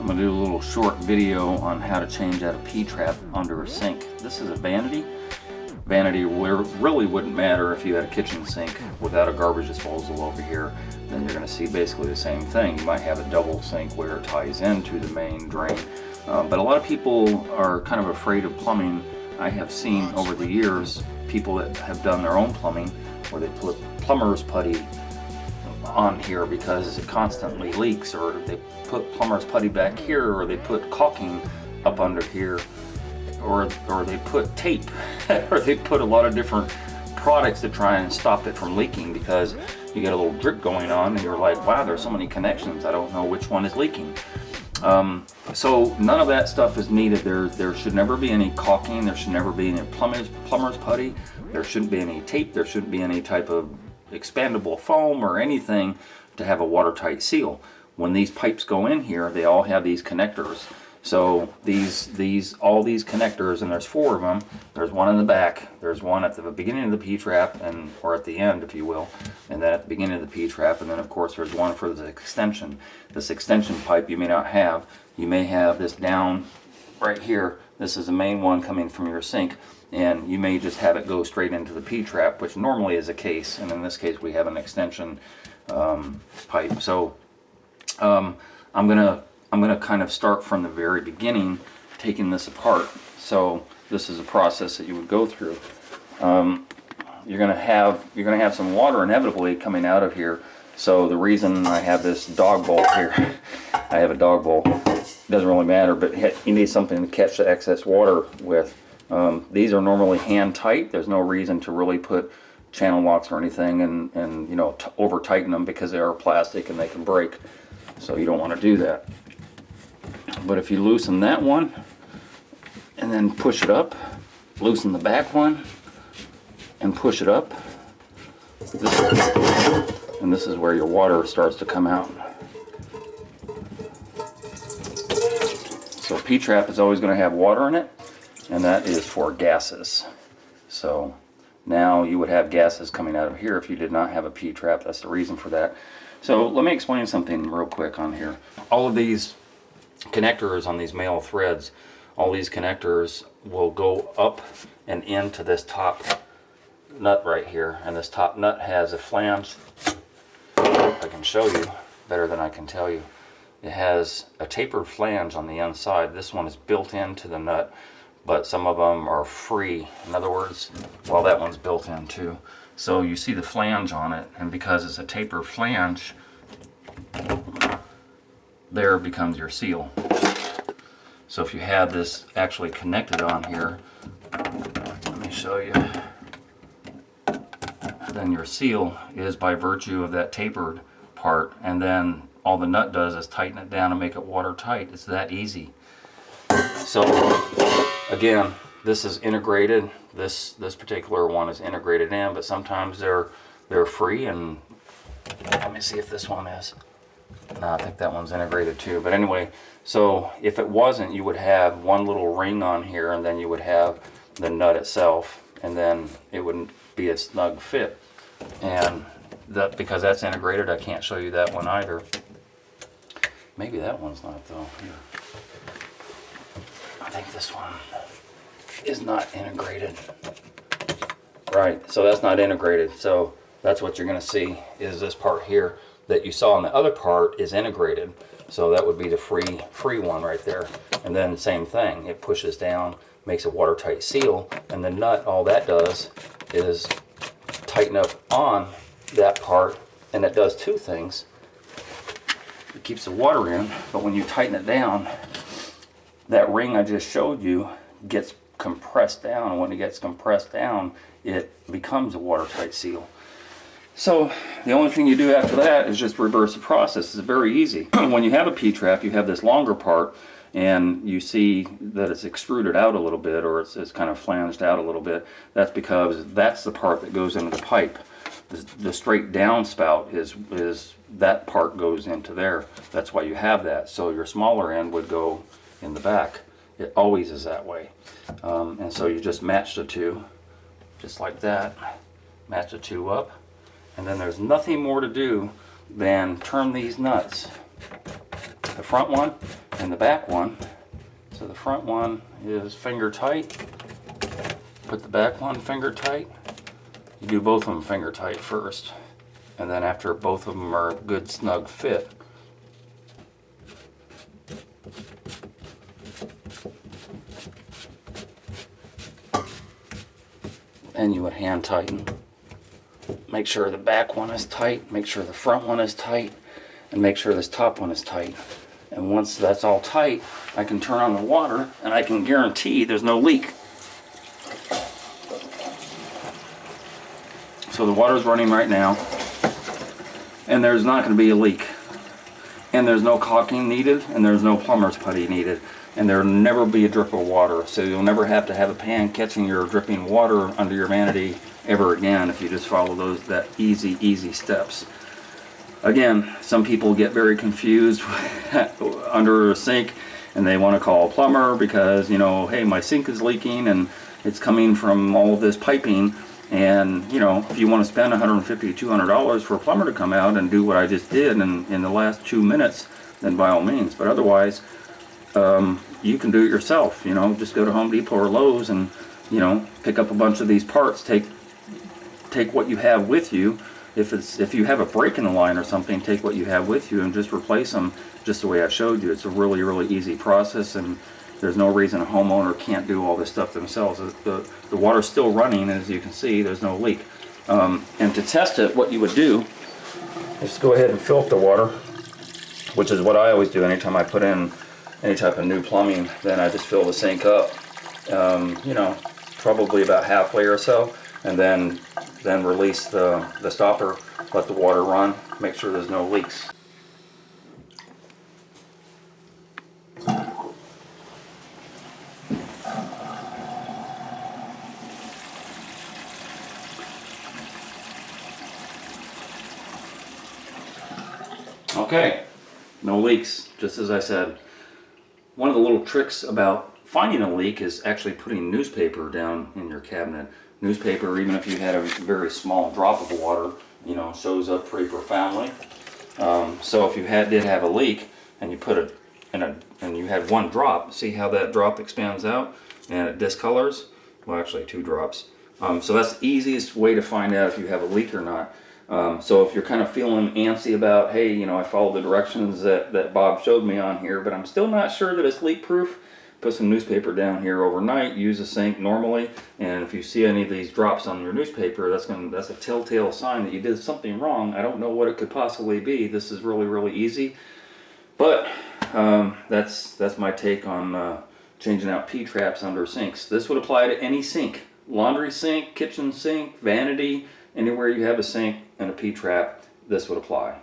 I'm going to do a little short video on how to change out a P-trap under a sink. This is a vanity. Vanity really wouldn't matter if you had a kitchen sink without a garbage disposal over here. Then you're going to see basically the same thing. You might have a double sink where it ties into the main drain. But a lot of people are kind of afraid of plumbing. I have seen over the years people that have done their own plumbing where they put plumber's putty on here because it constantly leaks, or they put plumber's putty back here, or they put caulking up under here, or they put tape or they put a lot of different products to try and stop it from leaking, because you get a little drip going on and you're like, wow, there's so many connections, I don't know which one is leaking. So none of that stuff is needed. There should never be any caulking, there should never be any plumber's putty, there shouldn't be any tape, there shouldn't be any type of expandable foam or anything to have a watertight seal. When these pipes go in here, they all have these connectors. So all these connectors, and there's 4 of them. There's one in the back, there's one at the beginning of the P-trap, or at the end, if you will, and then at the beginning of the P-trap, and then of course there's one for the extension. This extension pipe you may not have. You may have this down right here. This is the main one coming from your sink, and you may just have it go straight into the P-trap, which normally is the case, and in this case we have an extension pipe. So I'm gonna kind of start from the very beginning, taking this apart. So this is a process that you would go through. You're gonna have some water inevitably coming out of here. So the reason I have this dog bowl here, I have a dog bowl. It doesn't really matter, but you need something to catch the excess water with. These are normally hand tight. There's no reason to really put channel locks or anything and you know, over tighten them, because they are plastic and they can break. So you don't want to do that. But if you loosen that one and then push it up, loosen the back one and push it up, and this is where your water starts to come out. So P-trap is always going to have water in it, and that is for gases. So now you would have gases coming out of here if you did not have a P-trap. That's the reason for that. So let me explain something real quick on here. All of these connectors on these male threads, all these connectors will go up and into this top nut right here, and this top nut has a flange. I can show you better than I can tell you. It has a tapered flange on the inside. This one is built into the nut, but some of them are free. In other words, well, that one's built in too. So you see the flange on it, and because it's a tapered flange, there becomes your seal. So if you have this actually connected on here, let me show you, then your seal is by virtue of that tapered part, and then all the nut does is tighten it down and make it watertight. It's that easy. So again, this is integrated. This particular one is integrated in, but sometimes they're free. And let me see if this one is. No, I think that one's integrated too. But anyway, so if it wasn't, you would have one little ring on here, and then you would have the nut itself, and then it wouldn't be a snug fit. And that, because that's integrated, I can't show you that one either. Maybe that one's not though. Here. I think this one is not integrated. Right, so that's not integrated. So that's what you're going to see is this part here that you saw, and the other part is integrated. So that would be the free one right there. And then same thing, it pushes down, makes a watertight seal, and the nut, all that does is tighten up on that part, and it does 2 things. It keeps the water in, but when you tighten it down, that ring I just showed you gets compressed down, and when it gets compressed down, it becomes a watertight seal. So the only thing you do after that is just reverse the process. It's very easy. When you have a P-trap, you have this longer part, and you see that it's extruded out a little bit, or it's kind of flanged out a little bit. That's because that's the part that goes into the pipe. The straight down spout is that part goes into there. That's why you have that. So your smaller end would go in the back. It always is that way. And so you just match the two, just like that. Match the two up. And then there's nothing more to do than turn these nuts, the front one and the back one. So the front one is finger tight. Put the back one finger tight. You do both of them finger tight first. And then after both of them are a good snug fit, and you would hand tighten. Make sure the back one is tight, make sure the front one is tight, and make sure this top one is tight. And once that's all tight, I can turn on the water and I can guarantee there's no leak. So the water's running right now, and there's not going to be a leak. And there's no caulking needed, and there's no plumber's putty needed. And there'll never be a drip of water. So you'll never have to have a pan catching your dripping water under your vanity ever again if you just follow that easy steps. Again, some people get very confused under a sink, and they want to call a plumber because, you know, hey, my sink is leaking and it's coming from all of this piping. And, you know, if you want to spend $150 to $200 for a plumber to come out and do what I just did in the last 2 minutes, then by all means. But otherwise, you can do it yourself. You know, just go to Home Depot or Lowe's and, you know, pick up a bunch of these parts. Take what you have with you. If you have a break in the line or something, take what you have with you and just replace them just the way I showed you. It's a really easy process, and there's no reason a homeowner can't do all this stuff themselves. The water's still running, and as you can see, there's no leak. And to test it, what you would do is go ahead and fill up the water, which is what I always do anytime I put in any type of new plumbing. Then I just fill the sink up, you know, probably about halfway or so, and then release the stopper, let the water run, make sure there's no leaks. Okay, no leaks, just as I said. One of the little tricks about finding a leak is actually putting newspaper down in your cabinet. Newspaper, even if you had a very small drop of water, you know, shows up pretty profoundly. So if you did have a leak and you put it and you had one drop, see how that drop expands out and it discolors? Well, actually 2 drops. So that's the easiest way to find out if you have a leak or not. So if you're kind of feeling antsy about, hey, you know, I followed the directions that Bob showed me on here, but I'm still not sure that it's leak proof, put some newspaper down here overnight, use a sink normally, and if you see any of these drops on your newspaper, that's a telltale sign that you did something wrong. I don't know what it could possibly be. This is really easy, but that's my take on changing out P-traps under sinks. This would apply to any sink, laundry sink, kitchen sink, vanity, anywhere you have a sink and a P-trap, this would apply.